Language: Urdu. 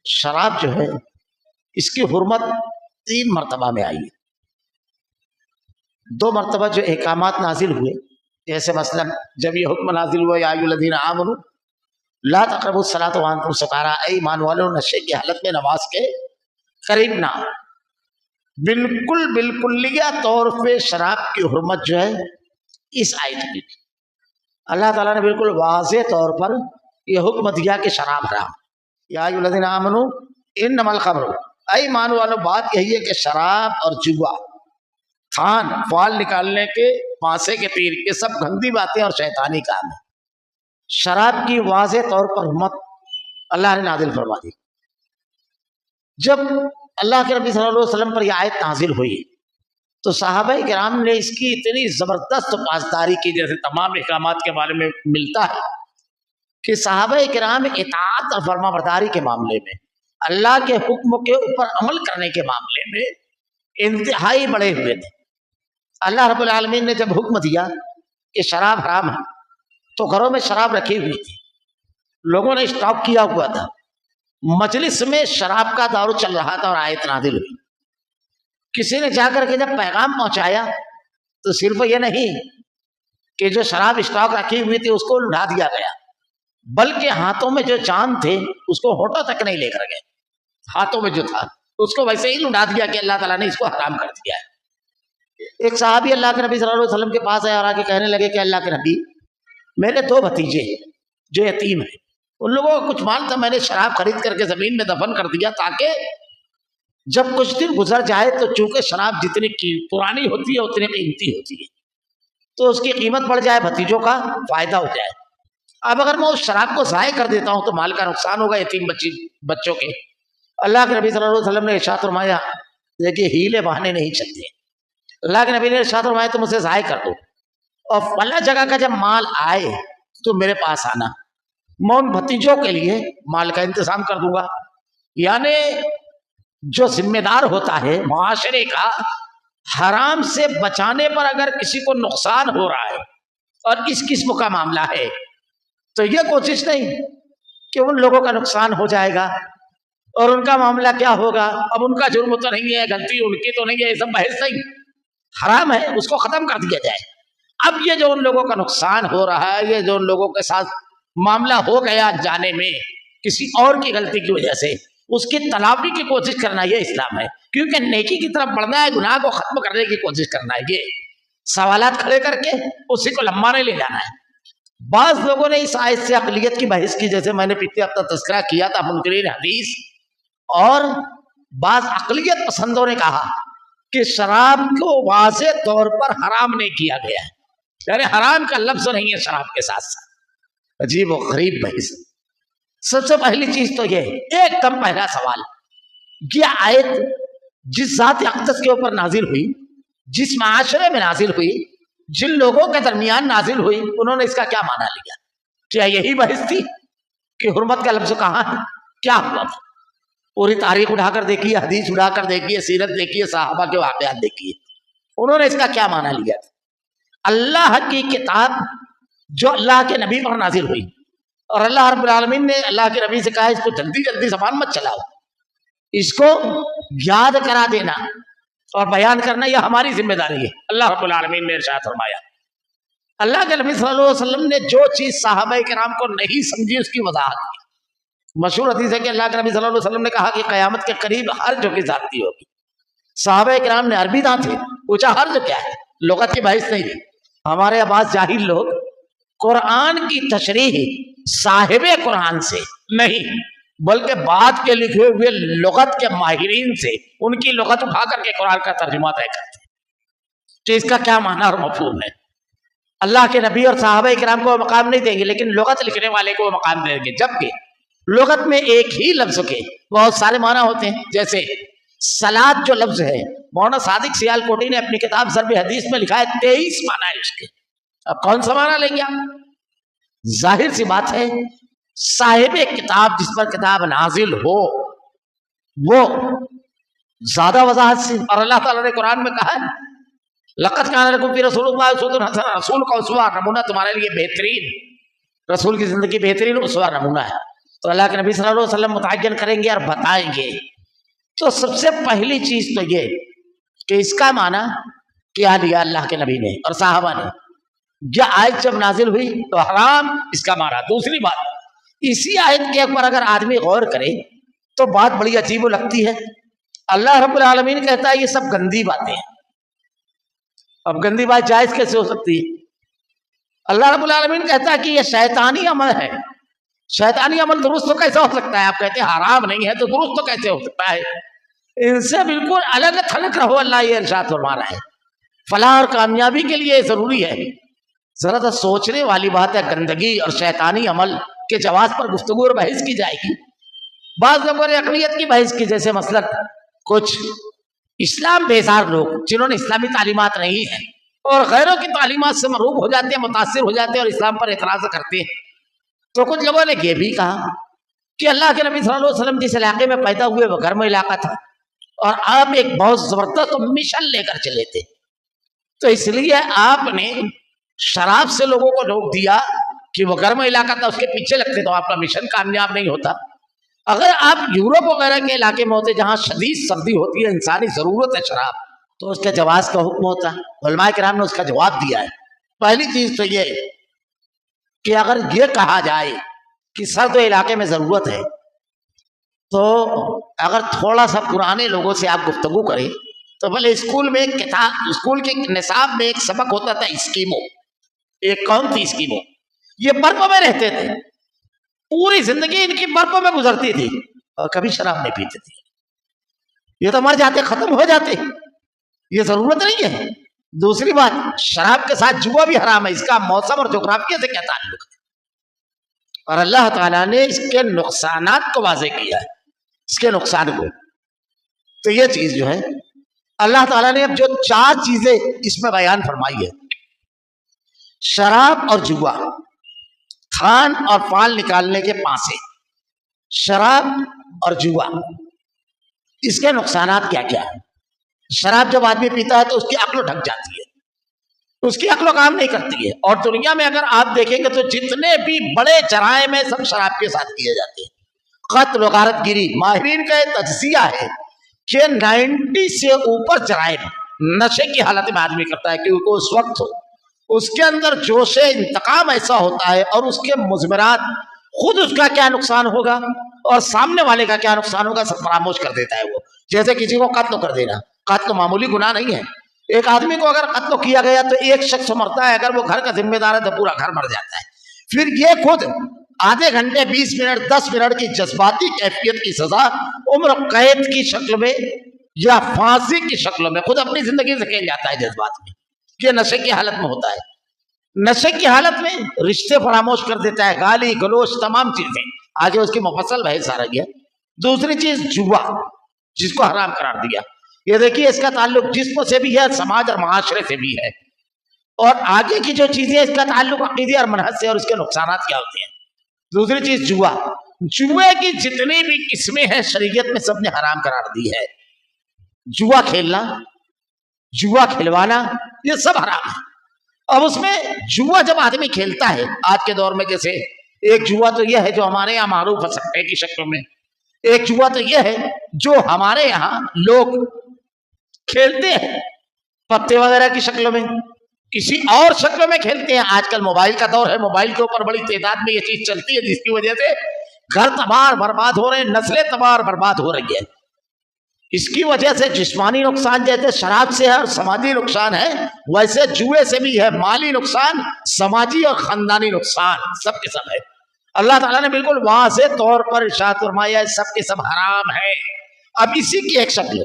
شراب جو ہے اس کی حرمت 3 مرتبہ میں آئی ہے. 2 مرتبہ جو احکامات نازل ہوئے، جیسے مثلا جب یہ حکم نازل ہوا یا ایھا الذین آمنوا لا تقربوا الصلاۃ وانتم سکارا، اے ایمان والو نشے کی حالت میں نماز کے قریب نہ. بالکل بالکلیہ طور پہ شراب کی حرمت جو ہے اس آیت میں اللہ تعالیٰ نے بالکل واضح طور پر یہ حکم دیا کہ شراب حرام. یا ایھا الذین آمنوا انما الخمر، اے ایمان والو بات یہی ہے کہ شراب اور جوا، تھان فال نکالنے کے، پانسے کے تیر، یہ سب گندی باتیں اور شیطانی کام ہے. شراب کی واضح طور پر حرمت اللہ نے نازل فرما دی. جب اللہ کے نبی صلی اللہ علیہ وسلم پر یہ آیت نازل ہوئی تو صحابہ کرام نے اس کی اتنی زبردست پاسداری کی، جیسے تمام احکامات کے بارے میں ملتا ہے کہ صحابہ کرام اطاعت اور فرما برداری کے معاملے میں، اللہ کے حکم کے اوپر عمل کرنے کے معاملے میں انتہائی بڑے ہوئے تھے. اللہ رب العالمین نے جب حکم دیا کہ شراب حرام ہے تو گھروں میں شراب رکھی ہوئی تھی، لوگوں نے اسٹاک کیا ہوا تھا، مجلس میں شراب کا دور چل رہا تھا اور آیت نازل ہوئی. کسی نے جا کر کے جب پیغام پہنچایا تو صرف یہ نہیں کہ جو شراب اسٹاک رکھی ہوئی تھی اس کو لٹا دیا گیا، بلکہ ہاتھوں میں جو چاند تھے اس کو ہوٹوں تک نہیں لے کر گئے، ہاتھوں میں جو تھا اس کو ویسے ہی لٹا دیا کہ اللہ تعالیٰ نے اس کو حرام کر دیا ہے. ایک صحابی اللہ کے نبی صلی اللہ علیہ وسلم کے پاس آئے اور آ کے کہنے لگے کہ اللہ کے نبی، میرے 2 بھتیجے ہیں جو یتیم ہیں، ان لوگوں کا کچھ مال تھا، میں نے شراب خرید کر کے زمین میں دفن کر دیا تاکہ جب کچھ دن گزر جائے تو چونکہ شراب جتنی پرانی ہوتی ہے اتنی قیمتی ہوتی ہے تو اس کی قیمت بڑھ جائے، بھتیجوں کا فائدہ ہو جائے. اب اگر میں اس شراب کو ضائع کر دیتا ہوں تو مال کا نقصان ہوگا یتیم بچوں کے. اللہ کے نبی صلی اللہ علیہ وسلم نے ارشاد فرمایا، دیکھیے ہیلے بہانے نہیں چلتے. اللہ کے نبی نے ارشاد فرمایا تم اسے ضائع کر دو اور فلاں جگہ کا جب مال آئے تو میرے پاس آنا، میں ان بھتیجوں کے لیے مال کا انتظام کر دوں گا. یعنی جو ذمہ دار ہوتا ہے معاشرے کا، حرام سے بچانے پر اگر کسی کو نقصان ہو رہا ہے اور اس قسم کا معاملہ ہے تو یہ کوشش نہیں کہ ان لوگوں کا نقصان ہو جائے گا اور ان کا معاملہ کیا ہوگا، اب ان کا جرم تو نہیں ہے، غلطی ان کی تو نہیں ہے، یہ سب بحث نہیں، حرام ہے اس کو ختم کر دیا جائے. اب یہ جو ان لوگوں کا نقصان ہو رہا ہے، یہ جو ان لوگوں کے ساتھ معاملہ ہو گیا جانے میں کسی اور کی غلطی کی وجہ سے، اس کی تلافی کی کوشش کرنا یہ اسلام ہے. کیونکہ نیکی کی طرف بڑھنا ہے، گناہ کو ختم کرنے کی کوشش کرنا ہے. یہ سوالات کھڑے کر کے اسی کو لمبا نہیں لے جانا ہے. بعض لوگوں نے اس آیت سے عقلیت کی بحث کی، جیسے میں نے پچھلے ہفتہ تذکرہ کیا تھا منکرین حدیث، اور بعض عقلیت پسندوں نے کہا کہ شراب کو واضح طور پر حرام نہیں کیا گیا ہے، یعنی حرام کا لفظ نہیں ہے شراب کے ساتھ ساتھ. عجیب و غریب بحث. سب سے پہلی چیز تو یہ ہے، ایک دم پہلا سوال، یہ آیت جس ذات اقدس کے اوپر نازل ہوئی، جس معاشرے میں نازل ہوئی، جن لوگوں کے درمیان نازل ہوئی، انہوں نے اس کا کیا معنی لیا؟ کیا یہی بحث تھی کہ حرمت کا لفظ کہاں ہے؟ کیا ہوا تھا؟ پوری تاریخ اٹھا کر دیکھیے، حدیث اٹھا کر دیکھیے، سیرت دیکھیے، صحابہ کے واقعات دیکھیے، انہوں نے اس کا کیا معنی لیا تھا؟ اللہ کی کتاب جو اللہ کے نبی پر نازل ہوئی، اور اللہ رب العالمین نے اللہ کے نبی سے کہا اس کو جلدی جلدی زبان مت چلاؤ، اس کو یاد کرا دینا اور بیان کرنا یہ ہماری ذمہ داری ہے. اللہ رب العالمین نے ارشاد فرمایا، اللہ کے نبی صلی اللہ علیہ وسلم نے جو چیز صحابہ کرام کو نہیں سمجھی اس کی وضاحت کی. مشہور حدیث ہے کہ اللہ کے نبی صلی اللہ علیہ وسلم نے کہا کہ قیامت کے قریب حرج کی ذاتی ہوگی. صحابہ کرام نے عربی داں تھے، پوچھا حرج کیا ہے؟ لغت کی بحث نہیں تھی. ہمارے بعض جاہل لوگ قرآن کی تشریح صاحب قرآن سے نہیں بلکہ بعد کے لکھے ہوئے لغت کے ماہرین سے ان کی لغت اٹھا کر کے قرآن کا ترجمہ طے کرتے ہیں کہ اس کا کیا معنی اور مفہوم ہے. اللہ کے نبی اور صحابہ کرام کو وہ مقام نہیں دیں گے لیکن لغت لکھنے والے کو وہ مقام دیں گے. جبکہ لغت میں ایک ہی لفظ کے بہت سارے معنی ہوتے ہیں. جیسے صلاۃ جو لفظ ہے، مولانا صادق سیال کوٹی نے اپنی کتاب ضرب حدیث میں لکھا ہے 23 معنی ہے اس کے. اب کون سا معنی لیں گے آپ؟ ظاہر سی بات ہے صاحب کتاب جس پر کتاب نازل ہو وہ زیادہ وضاحت سے، اور اللہ تعالیٰ نے قرآن میں کہا ہے لقد کان لکم فی رسول اللہ اسوۃ حسنہ، رسول کا اسوہ نمونہ تمہارے لیے بہترین، رسول کی زندگی بہترین اسوہ نمونہ ہے. تو اللہ کے نبی صلی اللہ علیہ وسلم متعین کریں گے اور بتائیں گے. تو سب سے پہلی چیز تو یہ کہ اس کا معنی کیا لیا اللہ کے نبی نے اور صحابہ نے. یہ آیت جب نازل ہوئی تو حرام اس کا معنی. دوسری بات، اسی آیت کے اوپر اگر آدمی غور کرے تو بات بڑی عجیب لگتی ہے. اللہ رب العالمین کہتا ہے یہ سب گندی باتیں ہیں. اب گندی بات جائز کیسے ہو سکتی ہے؟ اللہ رب العالمین کہتا ہے کہ یہ شیطانی عمل ہے. شیطانی عمل درست تو کیسے ہو سکتا ہے؟ آپ کہتے ہیں حرام نہیں ہے تو درست تو کیسے ہو سکتا ہے؟ ان سے بالکل الگ تھلگ رہو. اللہ یہ ارشاد فرما رہا ہے فلاح اور کامیابی کے لیے ضروری ہے. ذرا تو سوچنے والی بات ہے. گندگی اور شیطانی عمل کے جواز پر گفتگو اور بحث کی جائے گی. بعض لوگوں نے اقلیت کی بحث کی، جیسے مثلا کچھ اسلام بیزار لوگ جنہوں نے اسلامی تعلیمات نہیں ہیں اور غیروں کی تعلیمات سے مروب ہو جاتے ہیں، متاثر ہو جاتے ہیں اور اسلام پر اعتراض کرتے ہیں. تو کچھ لوگوں نے یہ بھی کہا کہ اللہ کے نبی صلی اللہ علیہ وسلم جس علاقے میں پیدا ہوئے وہ گرم علاقہ تھا اور آپ ایک بہت زبردست مشن لے کر چلے تھے، تو اس لیے آپ نے شراب سے لوگوں کو روک دیا کہ وہ گرم علاقہ تھا، اس کے پیچھے لگتے تو آپ کا مشن کامیاب نہیں ہوتا. اگر آپ یورپ وغیرہ کے علاقے میں ہوتے جہاں شدید سردی ہوتی ہے، انسانی ضرورت ہے شراب، تو اس کے جواز کا حکم ہوتا. علماء کرام نے اس کا جواب دیا ہے. پہلی چیز تو یہ کہ اگر یہ کہا جائے کہ سرد علاقے میں ضرورت ہے تو اگر تھوڑا سا پرانے لوگوں سے آپ گفتگو کریں تو بھلے اسکول میں ایک کتاب، اسکول کے نصاب میں ایک سبق ہوتا تھا اسکیمو. ایک قوم تھی اسکیمو، یہ برف میں رہتے تھے، پوری زندگی ان کی برف میں گزرتی تھی اور کبھی شراب نہیں پیتے تھے. یہ تو مر جاتے، ختم ہو جاتے، یہ ضرورت نہیں ہے. دوسری بات، شراب کے ساتھ جوا بھی حرام ہے. اس کا موسم اور جغرافیہ سے کیا تعلق ہے؟ اور اللہ تعالیٰ نے اس کے نقصانات کو واضح کیا ہے، اس کے نقصان کو. تو یہ چیز جو ہے اللہ تعالیٰ نے اب جو 4 چیزیں اس میں بیان فرمائی ہے، شراب اور جوا، کھان اور فال نکالنے کے پانسے، شراب اور جوا، اس کے نقصانات کیا کیا ہیں. شراب جب آدمی پیتا ہے تو اس کی عقل ڈھک جاتی ہے، اس کی عقل کام نہیں کرتی ہے. اور دنیا میں اگر آپ دیکھیں گے تو جتنے بھی بڑے جرائم ہیں سب شراب کے ساتھ کیے جاتے ہیں. قتل و غارت گیری، ماہرین کا یہ تجزیہ ہے کہ 90 سے اوپر جرائم نشے کی حالت میں آدمی کرتا ہے، کیونکہ اس وقت اس کے اندر جوش انتقام ایسا ہوتا ہے اور اس کے مضمرات، خود اس کا کیا نقصان ہوگا اور سامنے والے کا کیا نقصان ہوگا سب فراموش کر دیتا ہے. وہ جیسے کسی کو قتل کر دینا، قتل معمولی گناہ نہیں ہے. ایک آدمی کو اگر قتل کیا گیا تو ایک شخص مرتا ہے، اگر وہ گھر کا ذمہ دار ہے تو پورا گھر مر جاتا ہے. پھر یہ خود آدھے گھنٹے، 20 منٹ، 10 منٹ کی جذباتی کیفیت کی سزا عمر قید کی شکل میں یا پھانسی کی شکل میں خود اپنی زندگی سے کھیل جاتا ہے جذبات میں. یہ نشے کی حالت میں ہوتا ہے. نشے کی حالت میں رشتے فراموش کر دیتا ہے، گالی گلوچ تمام چیزیں. آگے اس کی مفصل بحث آ رہی ہے. دوسری چیز جوا، جس کو حرام قرار دیا. یہ دیکھیے اس کا تعلق جسم سے بھی ہے، سماج اور معاشرے سے بھی ہے. اور آگے کی جو چیزیں اس کا تعلق عقیدے اور منہج سے اور اس کے نقصانات کیا ہوتے ہیں. دوسری چیز جوا، جوے کی جتنی بھی قسمیں ہیں شریعت میں سب نے حرام قرار دی ہے. جوا کھیلنا، جوا کھلوانا، یہ سب حرام ہے. اب اس میں جوا جب آدمی کھیلتا ہے آج کے دور میں، جیسے ایک جوا تو یہ ہے جو ہمارے یہاں معروف ہے سٹے کی شکل میں، ایک جوا تو یہ ہے جو ہمارے یہاں لوگ کھیلتے ہیں پتے وغیرہ کی شکلوں میں، کسی اور شکلوں میں کھیلتے ہیں. آج کل موبائل کا دور ہے، موبائل کے اوپر بڑی تعداد میں یہ چیز چلتی ہے جس کی وجہ سے گھر تباہ برباد ہو رہے ہیں، نسلیں تباہ برباد ہو رہی ہے. اس کی وجہ سے جسمانی نقصان جیسے شراب سے ہے اور سماجی نقصان ہے، ویسے جوئے سے بھی ہے مالی نقصان، سماجی اور خاندانی نقصان، سب کے سب ہے. اللہ تعالیٰ نے بالکل واضح طور پر ارشاد فرمایا ہے سب کے سب حرام ہے. اب اسی کی ایک شکل